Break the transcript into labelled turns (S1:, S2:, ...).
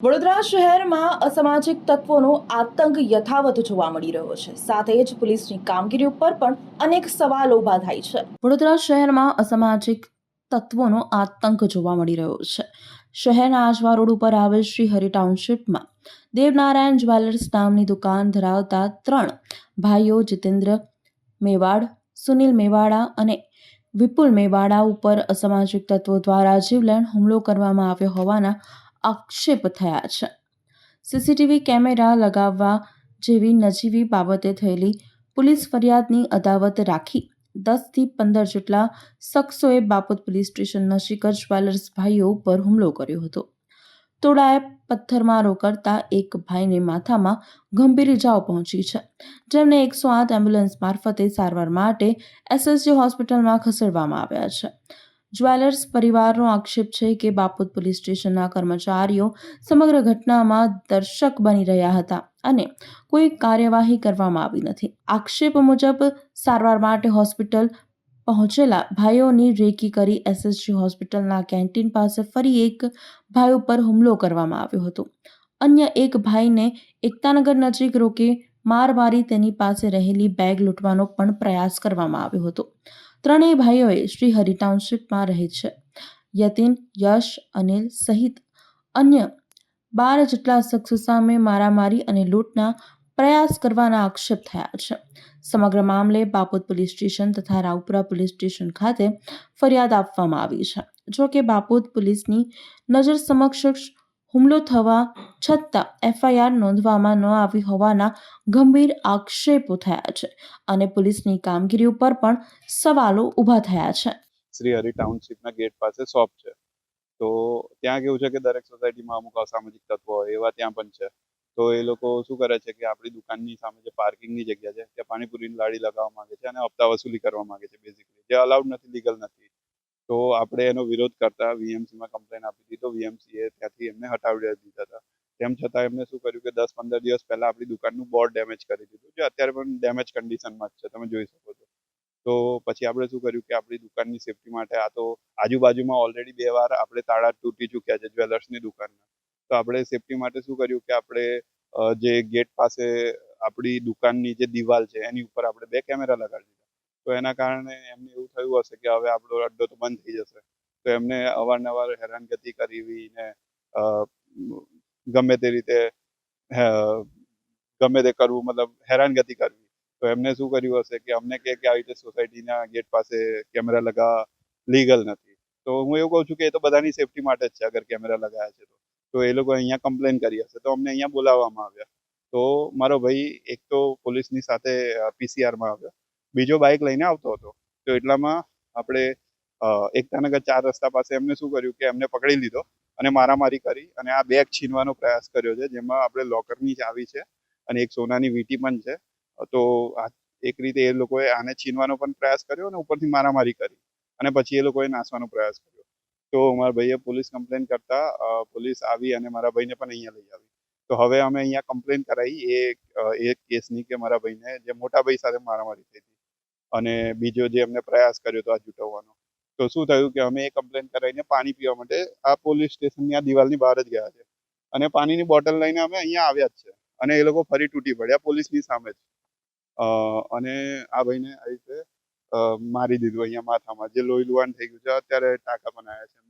S1: વડોદરા શહેરમાં અસામાજિક તત્વોનો આતંક યથાવત જોવા મળી રહ્યો છે. સાથે જ પોલીસની કામગીરી ઉપર પણ અનેક સવાલો ઊભા થાય છે. વડોદરા શહેરમાં અસામાજિક તત્વોનો આતંક જોવા મળી રહ્યો છે. શહેરના આજવા રોડ ઉપર આવેલ શ્રી હરિ ટાઉનશીપમાં દેવનારાયણ જ્વેલર્સ નામની દુકાન ધરાવતા 3 ભાઈઓ જીતેન્દ્ર મેવાડ, સુનિલ મેવાડા અને વિપુલ મેવાડા ઉપર અસામાજિક તત્વો દ્વારા જીવલેણ હુમલો કરવામાં આવ્યો હોવાના આક્ષેપ થયા છે. સીસીટીવી કેમેરા લગાવવા જેવી નજીવી બાબતે થયેલી પોલીસ ફરિયાદની અદાવત રાખી 10 થી 15 જેટલા શખ્સોએ બાપોદ પોલીસ સ્ટેશન નજીક જ્વેલર્સ ભાઈઓ પર હુમલો કર્યો હતો. તોડાએ પથ્થરમારો કરતા એક ભાઈને માથામાં ગંભીર ઇજાઓ પહોંચી છે, જેમને 108 એમ્બ્યુલન્સ મારફતે સારવાર માટે એસએસજી હોસ્પિટલમાં ખસેડવામાં આવ્યા છે. જ્વેલર્સ પરિવારનો આક્ષેપ છે કે બાપોદ પોલીસ સ્ટેશનના કર્મચારીઓ સમગ્ર ઘટનામાં દર્શક બની રહ્યા હતા અને કોઈ કાર્યવાહી કરવામાં આવી નથી. આક્ષેપ મુજબ સારવાર માટે હોસ્પિટલ પહોંચેલા ભાઈઓની રેકી કરી એસએસજી હોસ્પિટલના કેન્ટીન પાસે ફરી એક ભાઈ ઉપર હુમલો કરવામાં આવ્યો હતો. અન્ય એક ભાઈને એકતાનગર નજીક રોકી માર મારી તેની પાસે રહેલી બેગ લૂંટવાનો પણ પ્રયાસ કરવામાં આવ્યો હતો. ત્રણેય ભાઈઓએ શ્રી હરિ ટાઉનશીપમાં રહે છે. યતિન, યશ, અનિલ સહિત અન્ય 12 જેટલા શખ્સો સામે મારામારી અને લૂંટના પ્રયાસ કરવાના આક્ષેપ થયા છે. સમગ્ર મામલે બાપોદ પોલીસ સ્ટેશન તથા રાવપુરા પોલીસ સ્ટેશન ખાતે ફરિયાદ આપવામાં આવી છે. જો કે બાપોદ પોલીસની નજર સમક્ષ હુમલો થવા છતાં એફઆઈઆર નોંધવામાં ન આવી હોવાના ગંભીર આક્ષેપો થયા છે અને પોલીસની કામગીરી ઉપર પણ સવાલો ઊભા થયા છે.
S2: શ્રી હરિ ટાઉનશીપના ગેટ પાસે શોપ છે, તો ત્યાં કેવું છે કે દરેક સોસાયટીમાં અમુક અસામાજિક તત્વો હોય એવા ત્યાં પણ છે. તો એ લોકો શું કરે છે કે આપણી દુકાનની સામે જે પાર્કિંગની જગ્યા છે ત્યાં પાણીપુરીની લારી લગાવવા માંગે છે અને હપ્તા વસૂલી કરવા માંગે છે, બેઝિકલી જે અલાઉડ નથી, લીગલ નથી. તો આપણે એનો વિરોધ કરતા વીએમસીમાં કમ્પ્લેન આપી હતી, તો વીએમસીએ ત્યાંથી એમને હટાવી દીધા હતા. તેમ છતાં એમને શું કર્યું કે 10-15 દિવસ પહેલા આપણી દુકાનનું બોર્ડ ડેમેજ કરી દીધું, જે અત્યારે પણ ડેમેજ કન્ડિશનમાં જ છે, તમે જોઈ શકો છો. તો પછી આપણે શું કર્યું કે આપણી દુકાનની સેફટી માટે, આ તો આજુબાજુમાં ઓલરેડી 2 વાર આપણે તાળા તૂટી ચૂક્યા છે જ્વેલર્સની દુકાનના, તો આપણે સેફટી માટે શું કર્યું કે આપણે જે ગેટ પાસે આપણી દુકાનની જે દિવાલ છે એની ઉપર આપણે 2 કેમેરા લગાડી દીધા. તો એના કારણે એમને એવું થયું હશે કે હવે આપણો અડ્ડો તો બંધ થઈ જશે, તો એમને અવારનવાર હેરાનગતિ કરવી ને ગમે તે રીતે ગમે તે કરવું, મતલબ હેરાનગતિ કરવી. તો એમને શું કર્યું હશે કે અમને કે આવી રીતે સોસાયટીના ગેટ પાસે કેમેરા લગાવવા લીગલ નથી. તો હું એવું કહું છું કે એ તો બધાની સેફટી માટે જ છે. અગર કેમેરા લગાવ્યા છે તો એ લોકો અહીંયા કમ્પ્લેન કરી હશે, તો અમને અહીંયા બોલાવવામાં આવ્યા. તો મારો ભાઈ એક તો પોલીસની સાથે પીસીઆરમાં આવ્યો, બીજો બાઇક લઈને આવતો હતો. તો એટલામાં આપણે એકતાનગર 4 રસ્તા પાસે એમને શું કર્યું કે એમને પકડી લીધો અને મારામારી કરી અને આ બેગ છીનવાનો પ્રયાસ કર્યો છે, જેમાં આપણે લોકરની ચાવી છે અને એક સોનાની વીંટી પણ છે. તો એક રીતે એ લોકોએ આને છીનવાનો પણ પ્રયાસ કર્યો અને ઉપરથી મારામારી કરી અને પછી એ લોકોએ નાસવાનો પ્રયાસ કર્યો. તો મારા ભાઈએ પોલીસ કમ્પ્લેન કરતા પોલીસ આવી અને મારા ભાઈને પણ અહીંયા લઈ આવી. તો હવે અમે અહીંયા કમ્પ્લેન કરાવી એ કેસની કે મારા ભાઈને, જે મોટા ભાઈ સાથે મારામારી થઈ હતી અને બીજો જે એમને પ્રયાસ કર્યો હતો આ જૂટવવાનો. તો શું થયું કે અમે એ કમ્પ્લેન કરાવીને પાણી પીવા માટે આ પોલીસ સ્ટેશનની આ દિવાલની બહાર જ ગયા છે અને પાણીની બોટલ લઈને અમે અહીંયા આવ્યા જ છે અને એ લોકો ફરી તૂટી પડ્યા પોલીસની સામે જ. અને આ ભાઈને આવી રીતે મારી દીધું અહીંયા માથામાં, જે લોહી લુહાણ થઈ ગયું છે. અત્યારે ટાંકા પણ આવ્યા છે.